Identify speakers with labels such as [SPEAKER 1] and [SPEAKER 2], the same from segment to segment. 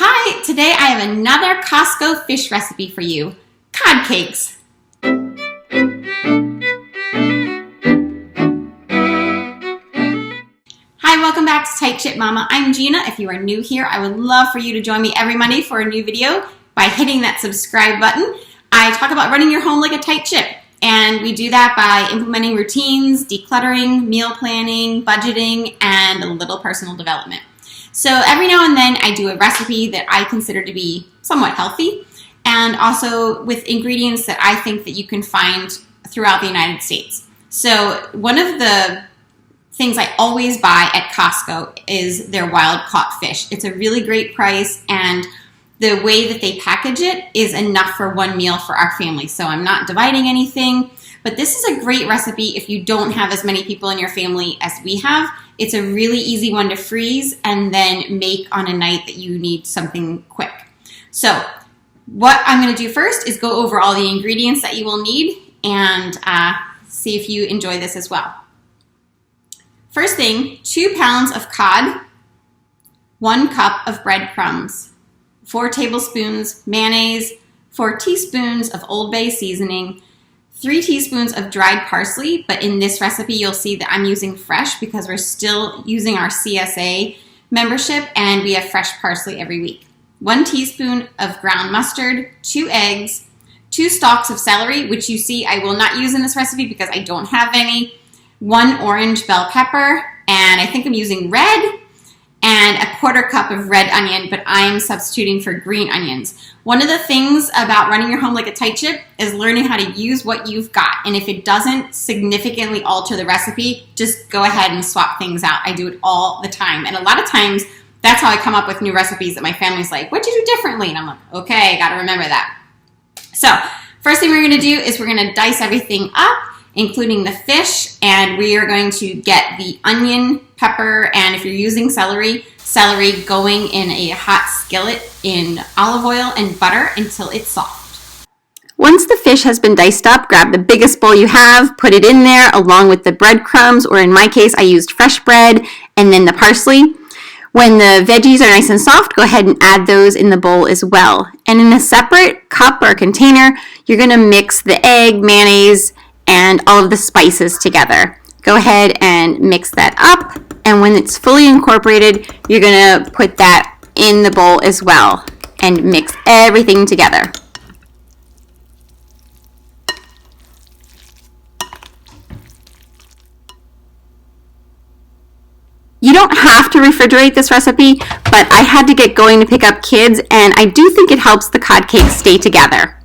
[SPEAKER 1] Hi, today I have another Costco fish recipe for you, cod cakes. Hi, welcome back to Tight Chip Mama. I'm Gina. If you are new here, I would love for you to join me every Monday for a new video by hitting that subscribe button. I talk about running your home like a tight chip, and we do that by implementing routines, decluttering, meal planning, budgeting, and a little personal development. So every now and then I do a recipe that I consider to be somewhat healthy, and also with ingredients that I think that you can find throughout the United States. So one of the things I always buy at Costco is their wild caught fish. It's a really great price, and the way that they package it is enough for one meal for our family. So I'm not dividing anything, but this is a great recipe if you don't have as many people in your family as we have. It's a really easy one to freeze and then make on a night that you need something quick. So what I'm going to do first is go over all the ingredients that you will need and see if you enjoy this as well. First thing, 2 pounds of cod, 1 cup of breadcrumbs, 4 tablespoons mayonnaise, 4 teaspoons of Old Bay seasoning, 3 teaspoons of dried parsley, but in this recipe you'll see that I'm using fresh because we're still using our CSA membership and we have fresh parsley every week. 1 teaspoon of ground mustard, 2 eggs, 2 stalks of celery, which you see I will not use in this recipe because I don't have any, 1 orange bell pepper, and I think I'm using red, and a 1/4 cup of red onion, but I'm substituting for green onions. One of the things about running your home like a tight chip is learning how to use what you've got, and if it doesn't significantly alter the recipe, just go ahead and swap things out. I do it all the time, and a lot of times that's how I come up with new recipes that my family's like, what'd you do differently? And I'm like, okay, gotta remember that. So first thing we're gonna do is we're gonna dice everything up, including the fish, and we are going to get the onion, pepper, and if you're using celery going in a hot skillet in olive oil and butter until it's soft. Once the fish has been diced up, grab the biggest bowl you have, put it in there along with the breadcrumbs, or in my case I used fresh bread, and then the parsley. When the veggies are nice and soft, go ahead and add those in the bowl as well. And in a separate cup or container, you're going to mix the egg, mayonnaise, and all of the spices together. Go ahead and mix that up, and when it's fully incorporated, you're going to put that in the bowl as well and mix everything together. You don't have to refrigerate this recipe, but I had to get going to pick up kids, and I do think it helps the cod cakes stay together.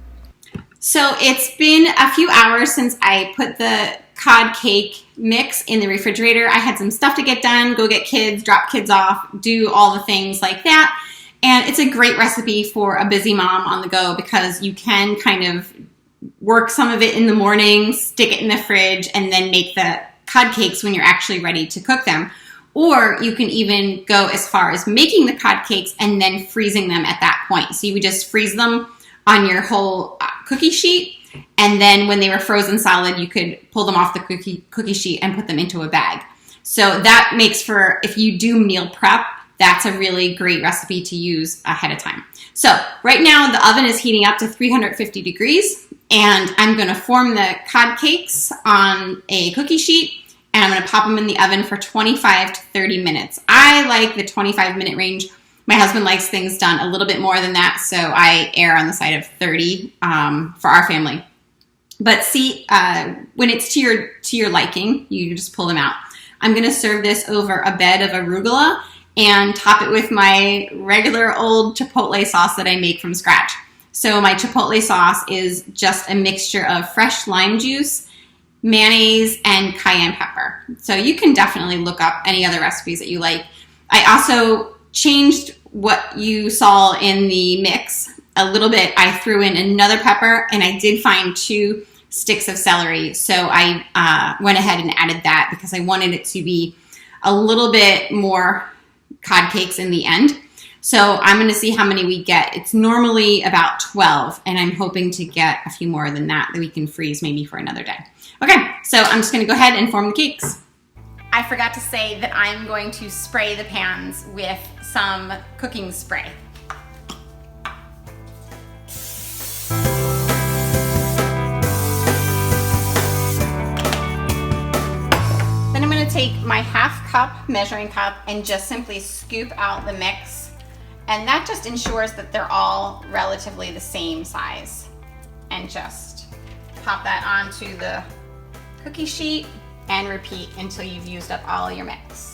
[SPEAKER 1] So it's been a few hours since I put the cod cake mix in the refrigerator. I had some stuff to get done, go get kids, drop kids off, do all the things like that. And it's a great recipe for a busy mom on the go because you can kind of work some of it in the morning, stick it in the fridge, and then make the cod cakes when you're actually ready to cook them. Or you can even go as far as making the cod cakes and then freezing them at that point. So you would just freeze them on your whole cookie sheet, and then when they were frozen solid, you could pull them off the cookie sheet and put them into a bag. So that makes for, if you do meal prep, that's a really great recipe to use ahead of time. So right now the oven is heating up to 350 degrees, and I'm going to form the cod cakes on a cookie sheet, and I'm going to pop them in the oven for 25 to 30 minutes. I like the 25-minute range. My husband likes things done a little bit more than that, so I err on the side of 30 for our family. But see, when it's to your liking, you just pull them out. I'm going to serve this over a bed of arugula and top it with my regular old Chipotle sauce that I make from scratch. So my Chipotle sauce is just a mixture of fresh lime juice, mayonnaise, and cayenne pepper. So you can definitely look up any other recipes that you like. I also changed what you saw in the mix a little bit. I threw in another pepper, and I did find 2 sticks of celery. So I went ahead and added that because I wanted it to be a little bit more cod cakes in the end. So I'm going to see how many we get. It's normally about 12, and I'm hoping to get a few more than that we can freeze maybe for another day. Okay, so I'm just going to go ahead and form the cakes. I forgot to say that I'm going to spray the pans with some cooking spray. take my half cup measuring cup and just simply scoop out the mix. And that just ensures that they're all relatively the same size. And just pop that onto the cookie sheet and repeat until you've used up all your mix.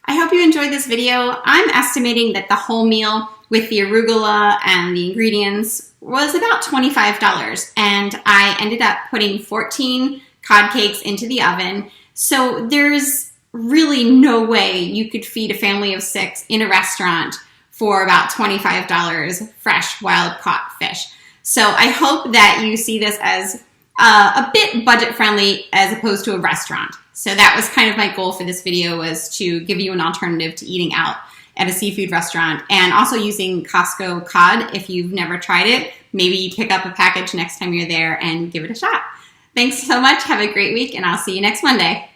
[SPEAKER 1] I hope you enjoyed this video. I'm estimating that the whole meal with the arugula and the ingredients was about $25, and I ended up putting 14 cod cakes into the oven. So there's really no way you could feed a family of 6 in a restaurant for about $25 fresh wild caught fish. So I hope that you see this as a bit budget friendly as opposed to a restaurant. So that was kind of my goal for this video, was to give you an alternative to eating out at a seafood restaurant, and also using Costco Cod. If you've never tried it, maybe pick up a package next time you're there and give it a shot. Thanks so much. Have a great week, and I'll see you next Monday.